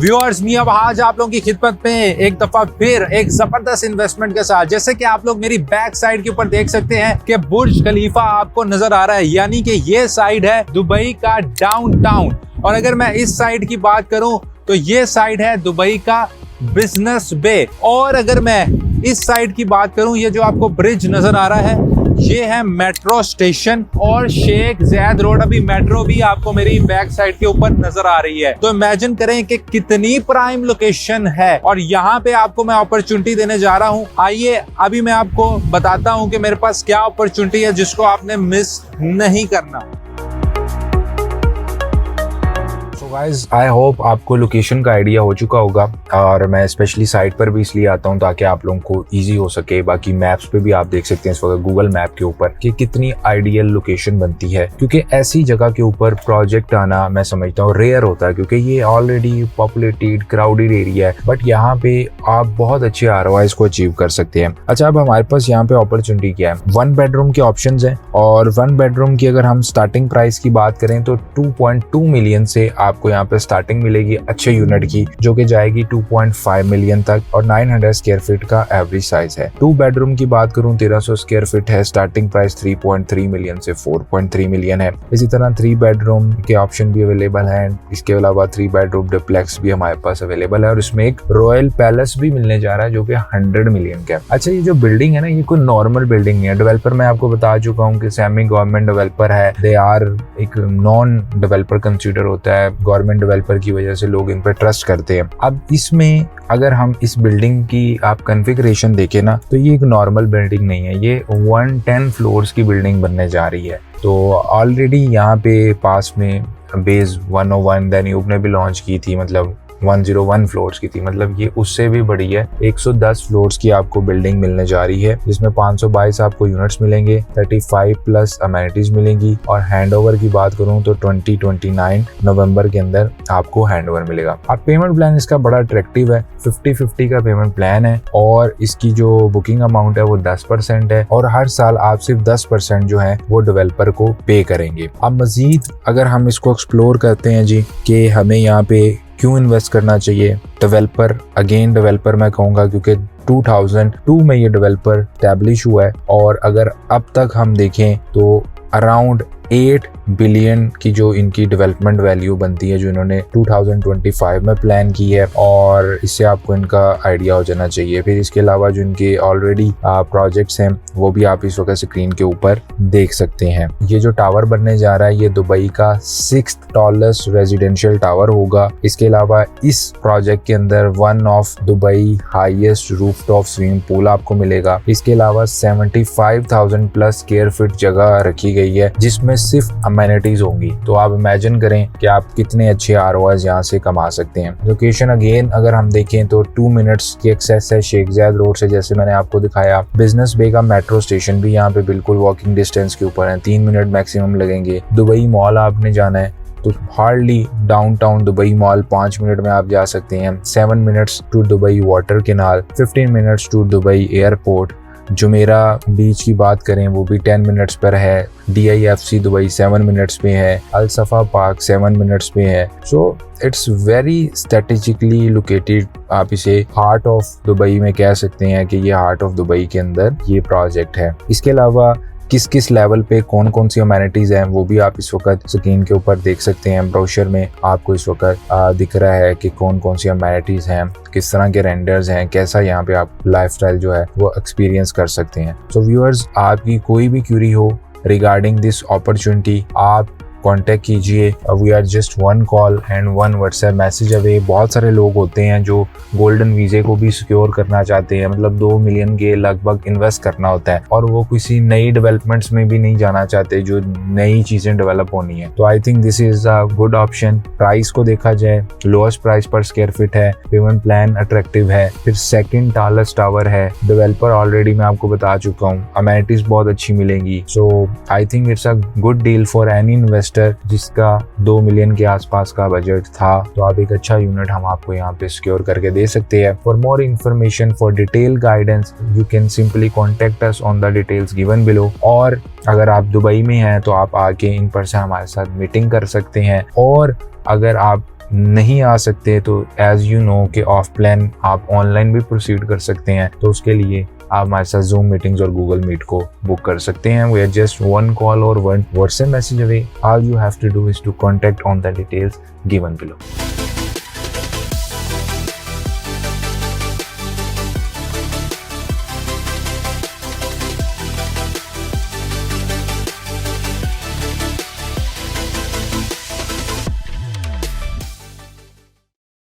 Viewers, मैं अब आज आप लोगों की खिदमत में एक दफा फिर एक जबरदस्त इन्वेस्टमेंट के साथ, जैसे कि आप लोग मेरी बैक साइड के ऊपर देख सकते हैं कि बुर्ज खलीफा आपको नजर आ रहा है, यानी कि ये साइड है दुबई का डाउनटाउन। और अगर मैं इस साइड की बात करूं तो ये साइड है दुबई का बिजनेस बे। और अगर मैं इस साइड की बात करूं, ये जो आपको ब्रिज नजर आ रहा है ये है मेट्रो स्टेशन और शेख ज़ायद रोड। अभी मेट्रो भी आपको मेरी बैक साइड के ऊपर नजर आ रही है। तो इमेजिन करें कि कितनी प्राइम लोकेशन है और यहाँ पे आपको मैं अपॉर्चुनिटी देने जा रहा हूँ। आइए अभी मैं आपको बताता हूँ कि मेरे पास क्या अपॉर्चुनिटी है जिसको आपने मिस नहीं करना। गाइस, आई होप आपको लोकेशन का आइडिया हो चुका होगा और मैं स्पेशली साइट पर भी इसलिए आता हूं ताकि आप लोगों को इजी हो सके। बाकी मैप्स पे भी आप देख सकते हैं इस वक्त गूगल मैप के ऊपर कि कितनी आइडियल लोकेशन बनती है, क्योंकि ऐसी जगह के ऊपर प्रोजेक्ट आना मैं समझता हूँ रेयर होता है, क्योंकि ये ऑलरेडी पॉपुलेटेड क्राउडेड एरिया है। बट यहाँ पे आप बहुत अच्छे ROIs को अचीव कर सकते हैं। अच्छा, अब हमारे पास यहाँ पे अपॉर्चुनिटी क्या है? 1 बेडरूम के ऑप्शन है और 1 बेडरूम की अगर हम स्टार्टिंग प्राइस की बात करें तो 2.2 मिलियन से आपको यहाँ पे स्टार्टिंग मिलेगी अच्छे यूनिट की, जो कि जाएगी 2.5 मिलियन तक और 900 स्क्वायर फीट का एवरेज साइज है। 2 बेडरूम की बात करूं 1300 स्क्वायर फीट है, स्टार्टिंग प्राइस 3.3 मिलियन से 4.3 मिलियन है। इसी तरह 3 बेडरूम के ऑप्शन भी अवेलेबल हैं। इसके अलावा 3 बेडरूम डिप्लेक्स भी हमारे पास अवेलेबल है और इसमें एक रॉयल पैलेस भी मिलने जा रहा है जो कि 100 मिलियन का है। अच्छा, ये जो बिल्डिंग है ना, ये कोई नॉर्मल बिल्डिंग नहीं है। डेवलपर मैं आपको बता चुका हूँ कि सेमी गवर्नमेंट डेवलपर है, दे आर एक नॉन डेवलपर कंसिडर होता है। गवर्नमेंट डेवलपर की वजह से लोग इन पर ट्रस्ट करते हैं। अब इसमें अगर हम इस बिल्डिंग की आप कॉन्फ़िगरेशन देखें ना, तो ये एक नॉर्मल बिल्डिंग नहीं है, ये 110 फ्लोर्स की बिल्डिंग बनने जा रही है। तो ऑलरेडी यहाँ पे पास में बेस 101 दैन्यूब ने भी लॉन्च की थी, मतलब 101 फ्लोर्स की थी, मतलब ये उससे भी बड़ी है। 110 फ्लोर्स की आपको बिल्डिंग मिलने जा रही है, जिसमें 522 आपको यूनिट्स मिलेंगे, 35 प्लस अमेनिटीज मिलेंगी और हैंडओवर की बात करूं तो 2029 नवंबर के अंदर आपको हैंडओवर मिलेगा। अब पेमेंट प्लान इसका बड़ा अट्रैक्टिव है, 50-50 का पेमेंट प्लान है और इसकी जो बुकिंग अमाउंट है वो 10% है और हर साल आप सिर्फ 10% जो है वो डेवलपर को पे करेंगे। अब मजीद अगर हम इसको एक्सप्लोर करते हैं जी कि हमें यहाँ पे क्यों इन्वेस्ट करना चाहिए, डेवलपर मैं कहूँगा क्योंकि 2002 में ये डेवलपर एस्टैब्लिश हुआ है और अगर अब तक हम देखें तो अराउंड 8 बिलियन की जो इनकी डेवलपमेंट वैल्यू बनती है, जो इन्होंने 2025 में प्लान की है और इससे आपको इनका आइडिया हो जाना चाहिए। फिर इसके अलावा जो इनके ऑलरेडी प्रोजेक्ट्स हैं वो भी आप इस वक्त स्क्रीन के ऊपर देख सकते हैं। ये जो टावर बनने जा रहा है ये दुबई का 6th टॉलेस्ट रेजिडेंशियल टावर होगा। इसके अलावा इस प्रोजेक्ट के अंदर one of Dubai highest rooftop swimming pool आपको मिलेगा। इसके अलावा 75,000 प्लस स्क्वायर फीट जगह रखी गई है जिसमें सिर्फ अमेनिटीज होंगी। तो आप इमेजिन करें कि आप कितने अच्छे ROIs यहाँ से कमा सकते हैं। लोकेशन अगेन अगर हम देखें तो 2 मिनट्स की एक्सेस है शेख ज़ायद रोड से, जैसे मैंने आपको दिखाया। बिजनेस बे का मेट्रो स्टेशन भी यहाँ पे बिल्कुल वॉकिंग डिस्टेंस के ऊपर है, 3 मिनट मैक्सिमम लगेंगे। दुबई मॉल आपने जाना है तो hardly downtown Dubai mall 5 minute में आप जा सकते हैं। 7 minutes to Dubai water canal, 15 minutes to Dubai airport. Jumeirah beach की बात करें वो भी 10 मिनट्स पर है। DIFC दुबई 7 मिनट्स पे है। अल-सफा पार्क 7 मिनट्स पे है। So it's very strategically located. आप इसे हार्ट ऑफ दुबई में कह सकते हैं कि ये हार्ट ऑफ दुबई के अंदर ये प्रोजेक्ट है। इसके अलावा किस किस लेवल पे कौन कौन सी अमेनिटीज हैं वो भी आप इस वक्त स्क्रीन के ऊपर देख सकते हैं। ब्रोशर में आपको इस वक्त दिख रहा है कि कौन कौन सी अमेनिटीज हैं, किस तरह के रेंडर्स हैं, कैसा यहाँ पे आप लाइफस्टाइल जो है वो एक्सपीरियंस कर सकते हैं। सो व्यूअर्स, आपकी कोई भी क्यूरी हो रिगार्डिंग दिस अपॉर्चुनिटी आप कॉन्टेक्ट कीजिए। We are just 1 call and 1 WhatsApp message away. बहुत सारे लोग होते हैं जो गोल्डन वीजे को भी सिक्योर करना चाहते हैं, मतलब 2 मिलियन के लगभग इन्वेस्ट करना होता है और वो किसी नई डेवलपमेंट्स में भी नहीं जाना चाहते जो नई चीजें डेवलप होनी है। तो I think this is a good option. Price को देखा जाए लोएस्ट प्राइस पर स्क्वायर फीट है, पेमेंट प्लान अट्रैक्टिव है, फिर 2nd टॉलेस्ट टावर है, डेवलपर ऑलरेडी मैं आपको बता चुका हूँ, अमेनिटीज बहुत अच्छी मिलेंगी। So I think it's a good deal for any investor जिसका 2 मिलियन के आसपास का बजट था। तो आप एक अच्छा यूनिट हम आपको यहाँ पे सिक्योर करके दे सकते हैं। For more information, for detail guidance you can simply contact us on the details given below. और अगर आप दुबई में हैं तो आप आके इन पर्सन हमारे साथ मीटिंग कर सकते हैं और अगर आप नहीं आ सकते तो एज यू नो कि ऑफ प्लान आप ऑनलाइन भी प्रोसीड कर सकते हैं, तो उसके लिए आप हमारे साथ जूम मीटिंग्स और गूगल मीट को बुक कर सकते हैं। We are just one call और one WhatsApp message away. All you have to do is to contact on the details given below.